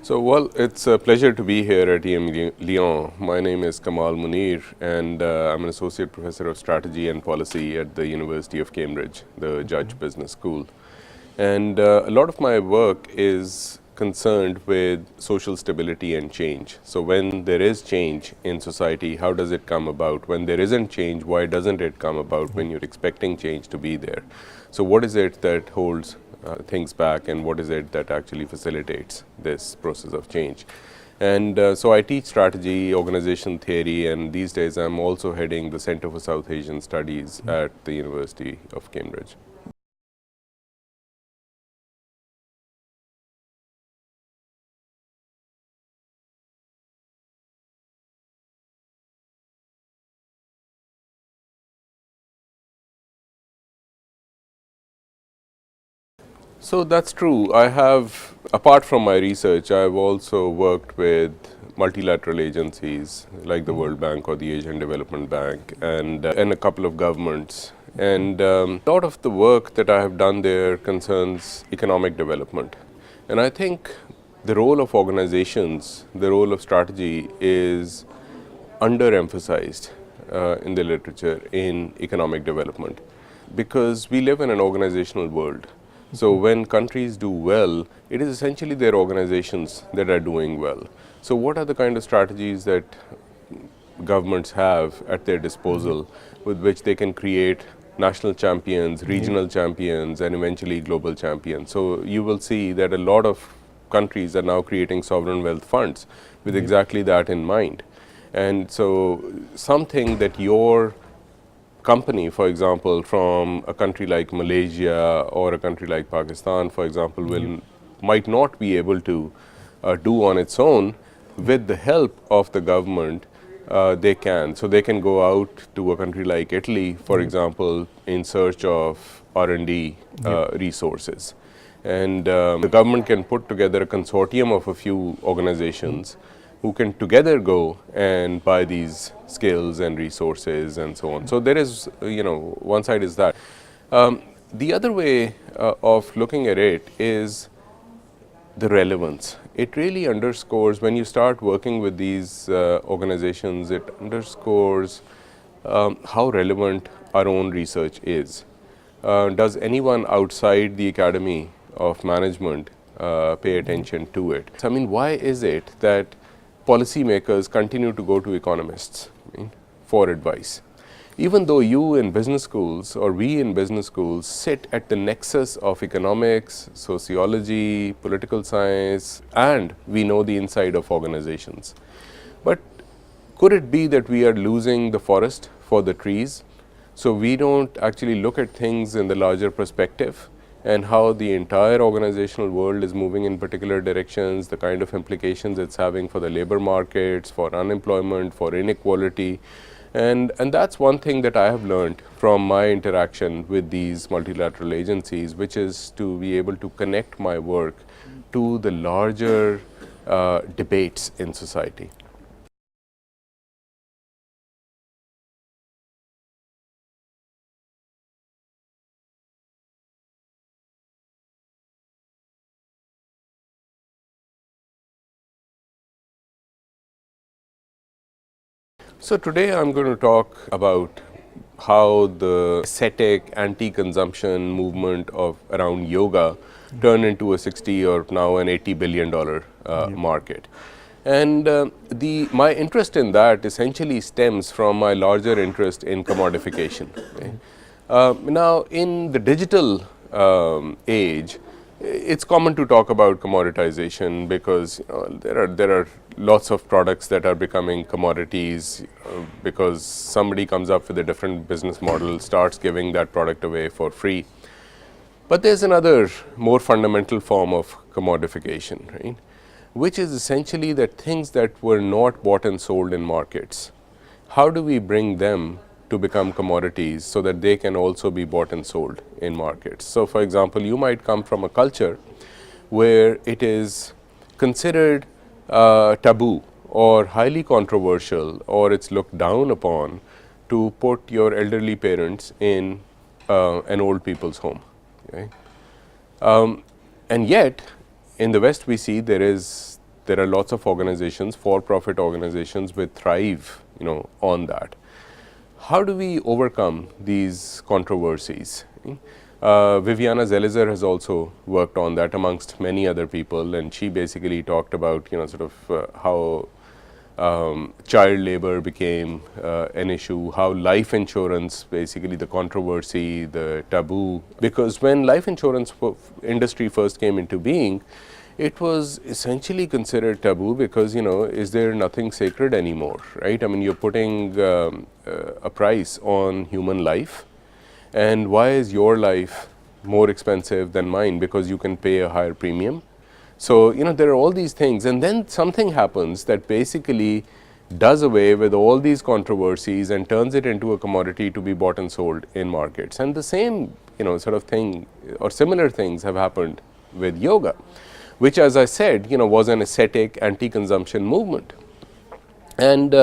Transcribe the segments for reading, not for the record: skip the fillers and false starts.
Well, it's a pleasure to be here at emlyon. My name is Kamal Munir, and I'm an associate professor of strategy and policy at the University of Cambridge, the Judge Business School. And a lot of my work is concerned with social stability and change. So when there is change in society, how does it come about? When there isn't change, why doesn't it come about when you're expecting change to be there? So what is it that holds things back, and what is it that actually facilitates this process of change? And so I teach strategy, organization theory, and these days I'm also heading the Center for South Asian Studies at the University of Cambridge. So that's true. I have, apart from my research, I've also worked with multilateral agencies like the World Bank or the Asian Development Bank and a couple of governments. And a lot of the work that I have done there concerns economic development. And I think the role of organizations, the role of strategy is underemphasized in the literature in economic development, because we live in an organizational world. So when countries do well, it is essentially their organizations that are doing well. So what are the kind of strategies that governments have at their disposal with which they can create national champions, regional champions, and eventually global champions? So you will see that a lot of countries are now creating sovereign wealth funds with exactly that in mind. And so something that your company, for example, from a country like Malaysia or a country like Pakistan, for example, might not be able to do on its own, with the help of the government, they can. So they can go out to a country like Italy, for example, in search of R&D resources. And the government can put together a consortium of a few organizations who can together go and buy these skills and resources and so on. So there is, one side is that. The other way of looking at it is the relevance. It really underscores, when you start working with these organizations, it underscores how relevant our own research is. Does anyone outside the Academy of Management pay attention to it? I mean, why is it that policymakers continue to go to economists for advice? Even though you in business schools or we in business schools sit at the nexus of economics, sociology, political science, and we know the inside of organizations. But could it be that we are losing the forest for the trees? So we don't actually look at things in the larger perspective and how the entire organizational world is moving in particular directions, the kind of implications it's having for the labor markets, for unemployment, for inequality. And that's one thing that I have learned from my interaction with these multilateral agencies, which is to be able to connect my work to the larger debates in society. So today I'm going to talk about how the ascetic anti-consumption movement of around yoga turned into a 60 or now an $80 billion market. And my interest in that essentially stems from my larger interest in commodification. Now in the digital age, it's common to talk about commoditization because there are lots of products that are becoming commodities because somebody comes up with a different business model, starts giving that product away for free. But there's another more fundamental form of commodification, right, which is essentially that things that were not bought and sold in markets, how do we bring them to become commodities so that they can also be bought and sold in markets? So for example, you might come from a culture where it is considered taboo or highly controversial, or it's looked down upon to put your elderly parents in an old people's home. Okay? And yet in the West we see there is there are lots of organizations, for-profit organizations, which thrive, on that. How do we overcome these controversies? Viviana Zelizer has also worked on that amongst many other people, and she basically talked about, how child labor became an issue, how life insurance, basically the controversy, the taboo, because when life insurance industry first came into being, it was essentially considered taboo because, is there nothing sacred anymore, right? I mean, you're putting a price on human life, and why is your life more expensive than mine? Because you can pay a higher premium. So, there are all these things, and then something happens that basically does away with all these controversies and turns it into a commodity to be bought and sold in markets. And the same, sort of thing or similar things have happened with yoga, which, as I said, was an ascetic anti-consumption movement. And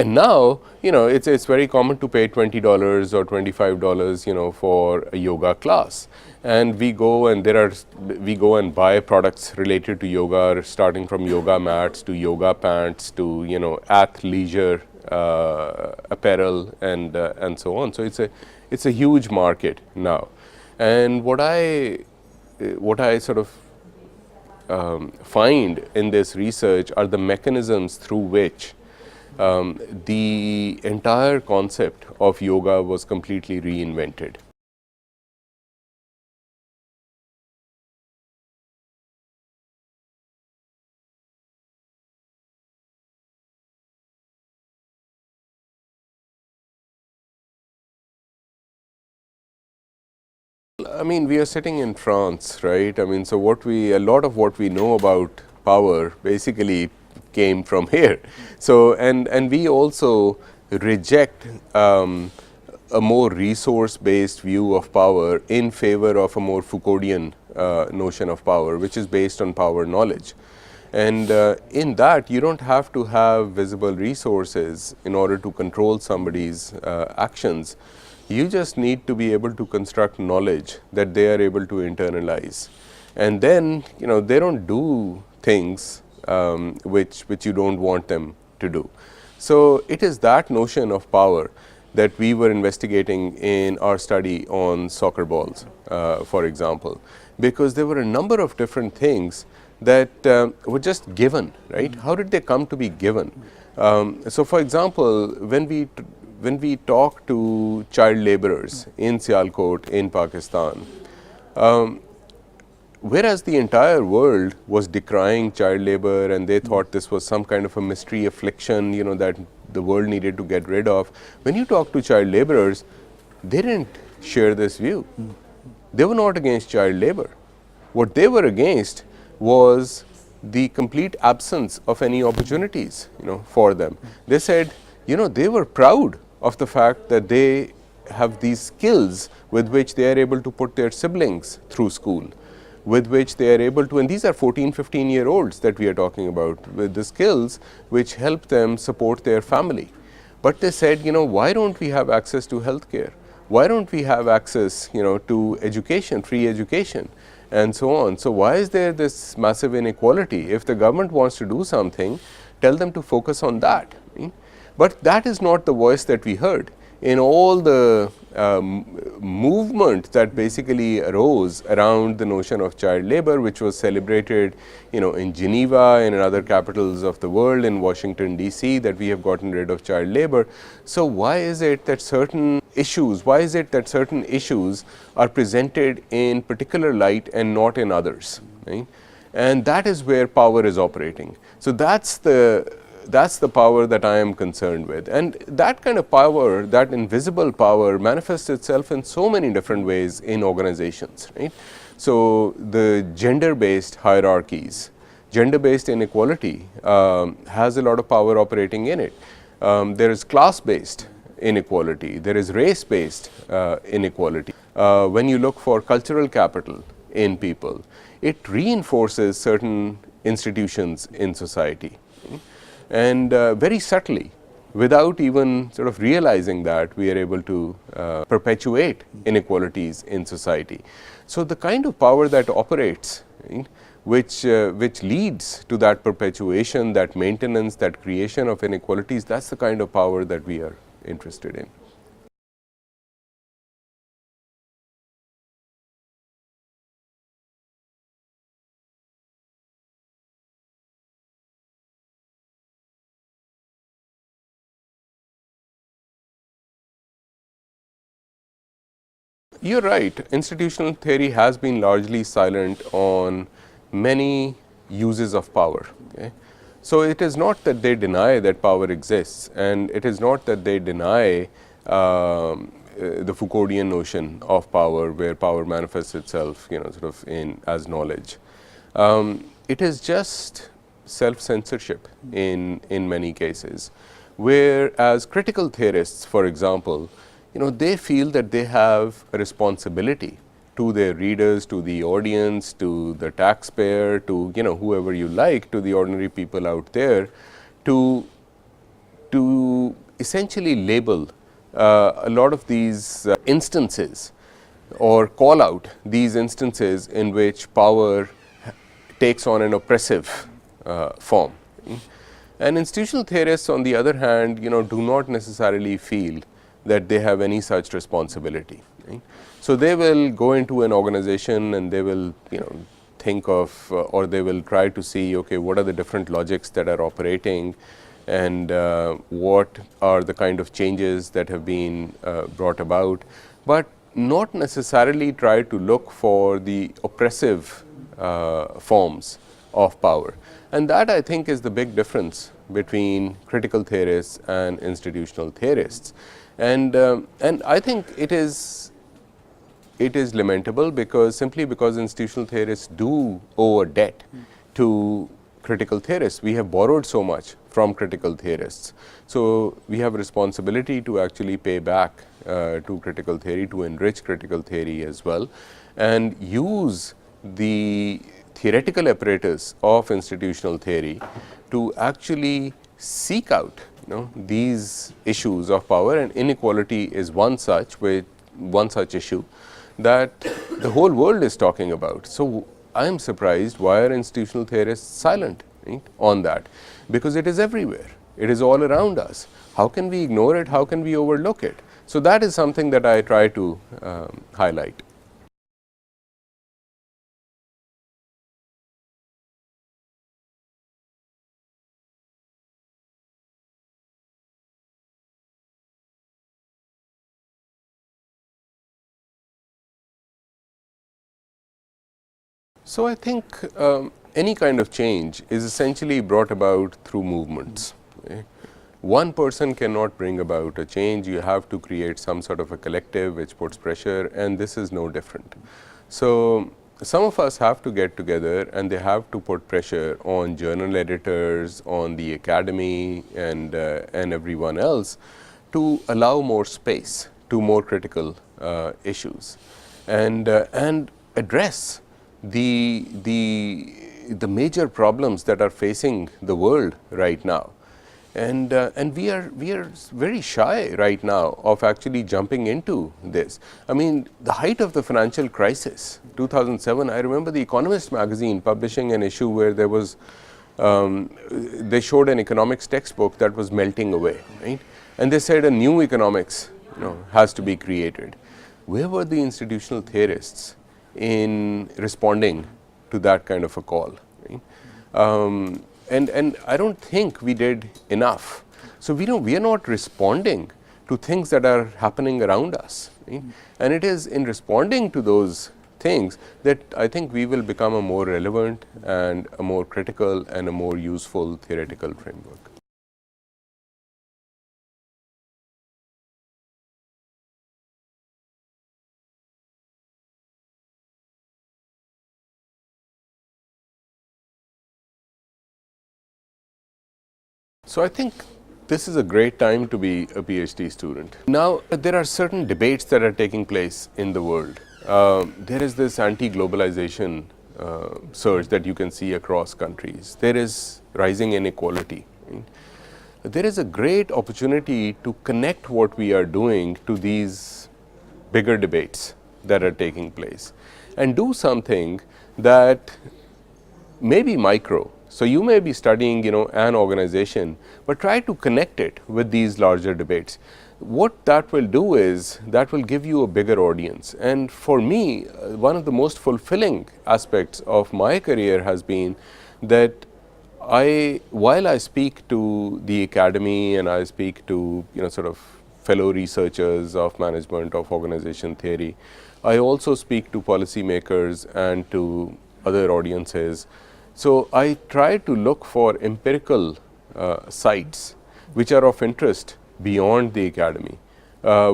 now, it's very common to pay $20 or $25, for a yoga class. And we go and buy products related to yoga, starting from yoga mats to yoga pants to, athleisure apparel and so on. So it's a huge market now. And what I sort of find in this research are the mechanisms through which the entire concept of yoga was completely reinvented. I mean, we are sitting in France, right? I mean, so a lot of what we know about power basically came from here. So, and we also reject a more resource-based view of power in favor of a more Foucauldian notion of power, which is based on power knowledge. And in that, you don't have to have visible resources in order to control somebody's actions. You just need to be able to construct knowledge that they are able to internalize. And then, they don't do things which you don't want them to do. So, it is that notion of power that we were investigating in our study on soccer balls, for example, because there were a number of different things that were just given, right? How did they come to be given? So, for example, when we talk to child laborers in Sialkot in Pakistan, whereas the entire world was decrying child labor and they thought this was some kind of a mystery affliction, that the world needed to get rid of, when you talk to child laborers, they didn't share this view. They were not against child labor. What they were against was the complete absence of any opportunities, for them. They said, they were proud of the fact that they have these skills with which they are able to put their siblings through school, with which they are able to, and these are 14, 15-year-olds that we are talking about, with the skills which help them support their family. But they said, why don't we have access to healthcare? Why don't we have access, to education, free education, and so on? So why is there this massive inequality? If the government wants to do something, tell them to focus on that. But that is not the voice that we heard. In all the movement that basically arose around the notion of child labor, which was celebrated, in Geneva and in other capitals of the world, in Washington DC, that we have gotten rid of child labor. So why is it that certain issues are presented in particular light and not in others, right? And that is where power is operating. So that's the power that I am concerned with. And that kind of power, that invisible power, manifests itself in so many different ways in organizations, right? So the gender-based hierarchies, gender-based inequality has a lot of power operating in it. There is class-based inequality, there is race-based inequality. When you look for cultural capital in people, it reinforces certain institutions in society. And very subtly, without even sort of realizing that, we are able to perpetuate inequalities in society. So the kind of power that operates, right, which leads to that perpetuation, that maintenance, that creation of inequalities. That's the kind of power that we are interested in. You're right. Institutional theory has been largely silent on many uses of power. Okay? So, it is not that they deny that power exists, and it is not that they deny the Foucauldian notion of power, where power manifests itself, sort of as knowledge. It is just self-censorship in many cases, whereas critical theorists, for example, they feel that they have a responsibility to their readers, to the audience, to the taxpayer, to whoever you like, to the ordinary people out there, to essentially label a lot of these instances, or call out these instances in which power takes on an oppressive form. And institutional theorists, on the other hand, do not necessarily feel that they have any such responsibility. Right? So, they will go into an organization and they will think of or they will try to see, okay, what are the different logics that are operating, and what are the kind of changes that have been brought about, but not necessarily try to look for the oppressive forms of power. And that, I think, is the big difference between critical theorists and institutional theorists. And I think it is lamentable, because simply because institutional theorists do owe a debt to critical theorists. We have borrowed so much from critical theorists. So, we have a responsibility to actually pay back to critical theory, to enrich critical theory as well, and use the theoretical apparatus of institutional theory to actually seek out these issues of power, and inequality is one such issue that the whole world is talking about. So, I am surprised why are institutional theorists silent, right, on that, because it is everywhere, it is all around us. How can we ignore it? How can we overlook it? So, that is something that I try to highlight. So, I think any kind of change is essentially brought about through movements. Okay? One person cannot bring about a change. You have to create some sort of a collective which puts pressure, and this is no different. So, some of us have to get together and they have to put pressure on journal editors, on the academy, and everyone else to allow more space to more critical issues, and address the major problems that are facing the world right now. And we are very shy right now of actually jumping into this. I mean, the height of the financial crisis, 2007, I remember The Economist magazine publishing an issue where there was, they showed an economics textbook that was melting away, right? And they said a new economics, has to be created. Where were the institutional theorists in responding to that kind of a call? Right? And I don't think we did enough. So, we are not responding to things that are happening around us. Right? And it is in responding to those things that I think we will become a more relevant and a more critical and a more useful theoretical framework. So, I think this is a great time to be a PhD student. Now, there are certain debates that are taking place in the world. There is this anti-globalization surge that you can see across countries. There is rising inequality. Right? There is a great opportunity to connect what we are doing to these bigger debates that are taking place, and do something that maybe micro. So you may be studying, an organization, but try to connect it with these larger debates. What that will do is that will give you a bigger audience. And for me, one of the most fulfilling aspects of my career has been that while I speak to the academy and I speak to, sort of fellow researchers of management, of organization theory, I also speak to policymakers and to other audiences. So I try to look for empirical sites which are of interest beyond the academy,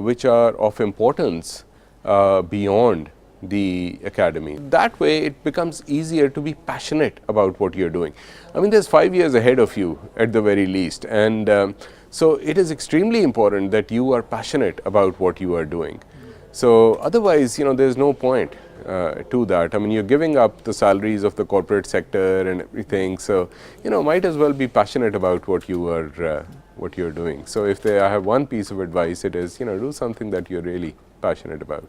which are of importance beyond the academy. That way it becomes easier to be passionate about what you're doing. I mean, there's 5 years ahead of you at the very least, and so it is extremely important that you are passionate about what you are doing. So otherwise, there's no point to that. I mean, you're giving up the salaries of the corporate sector and everything, so might as well be passionate about what you're doing. So if I have one piece of advice, it is do something that you're really passionate about.